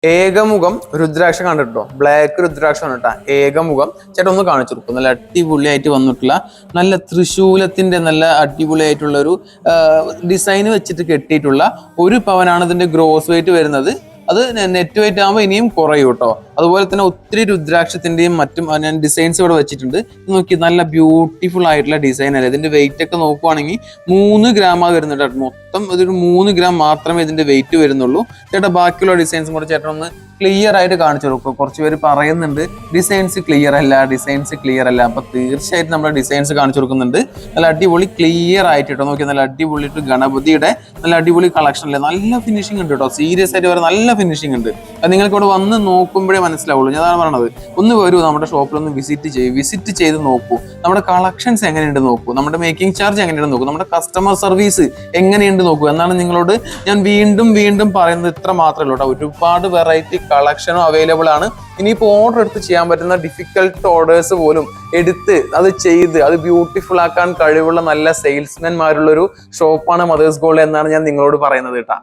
ഏകമുഖം രുദ്രാക്ഷ കണ്ടിട്ടോ, ബ്ലാക്ക് രുദ്രാക്ഷ കണ്ടിട്ടാ ഏകമുഖം. ചേട്ടാ ഒന്ന് കാണിച്ചു കൊടുക്കും. നല്ല അടിപൊളിയായിട്ട് വന്നിട്ടുള്ള നല്ല തൃശൂലത്തിന്റെ നല്ല അടിപൊളിയായിട്ടുള്ള ഒരു ഡിസൈൻ വെച്ചിട്ട് കെട്ടിയിട്ടുള്ള ഒരു പവനാണ് ഇതിന്റെ ഗ്രോസ് വെയിറ്റ് വരുന്നത്. അത് നെറ്റ് വെയിറ്റ് ആകുമ്പോൾ ഇനിയും കുറയും കേട്ടോ. അതുപോലെ തന്നെ ഒത്തിരി രുദ്രാക്ഷത്തിന്റെയും മറ്റും ഞാൻ ഡിസൈൻസ് ഇവിടെ വെച്ചിട്ടുണ്ട്. നോക്കി നല്ല ബ്യൂട്ടിഫുൾ ആയിട്ടുള്ള ഡിസൈൻ അല്ലേ. ഇതിന്റെ വെയിറ്റ് ഒക്കെ നോക്കുവാണെങ്കിൽ 3 ഗ്രാമാണ് വരുന്നുണ്ട്. മൊത്തം ഇതൊരു 3 ഗ്രാം മാത്രമേ ഇതിന്റെ വെയിറ്റ് വരുന്നുള്ളൂ. ചേട്ടാ ബാക്കിയുള്ള ഡിസൈൻസും കൂടെ ചേട്ടൻ ഒന്ന് ക്ലിയർ ആയിട്ട് കാണിച്ചു കൊടുക്കും. കുറച്ച് പേര് പറയുന്നുണ്ട് ഡിസൈൻസ് ക്ലിയർ അല്ല. അപ്പൊ തീർച്ചയായിട്ടും നമ്മുടെ ഡിസൈൻസ് കാണിച്ചു കൊടുക്കുന്നുണ്ട്. നല്ല അടിപൊളി ക്ലിയർ ആയിട്ട് കേട്ടോ. നോക്കി നല്ല അടിപൊളി ഗണപതിയുടെ നല്ല അടിപൊളി കളക്ഷൻ അല്ലേ. നല്ല ഫിനിഷിംഗ് ഉണ്ട് കേട്ടോ. സീരിയസ് ആയിട്ട് വരെ നല്ല ഫിനിഷിംഗ് ഉണ്ട്. അത് നിങ്ങൾക്ക് ഇവിടെ വന്ന് നോക്കുമ്പോഴേ മനസ്സിലാവുള്ളൂ. ഞാൻ അതാണ് പറയണത്. ഒന്ന് വരൂ, നമ്മുടെ ഷോപ്പിലൊന്ന് വിസിറ്റ് ചെയ്ത് നോക്കൂ. നമ്മുടെ കളക്ഷൻസ് എങ്ങനെയുണ്ട് നോക്കൂ, നമ്മുടെ മേക്കിംഗ് ചാർജ് എങ്ങനെയുണ്ട് നോക്കൂ, നമ്മുടെ കസ്റ്റമർ സർവീസ് എങ്ങനെയുണ്ട് നോക്കൂ എന്നാണ് നിങ്ങളോട് ഞാൻ വീണ്ടും പറയുന്നത്. ഇത്ര മാത്രമല്ല കേട്ടോ, ഒരുപാട് വെറൈറ്റി കളക്ഷനും അവൈലബിൾ ആണ്. ഇനിയിപ്പോൾ ഓർഡർ എടുത്ത് ചെയ്യാൻ പറ്റുന്ന ഡിഫിക്കൽട്ട് ഓർഡേഴ്സ് പോലും എടുത്ത് അത് ചെയ്ത് അത് ബ്യൂട്ടിഫുൾ ആക്കാൻ കഴിവുള്ള നല്ല സെയിൽസ്മാൻമാരുള്ള ഒരു ഷോപ്പാണ് മദേഴ്സ് ഗോൾഡ് എന്നാണ് ഞാൻ നിങ്ങളോട് പറയുന്നത് കേട്ടോ.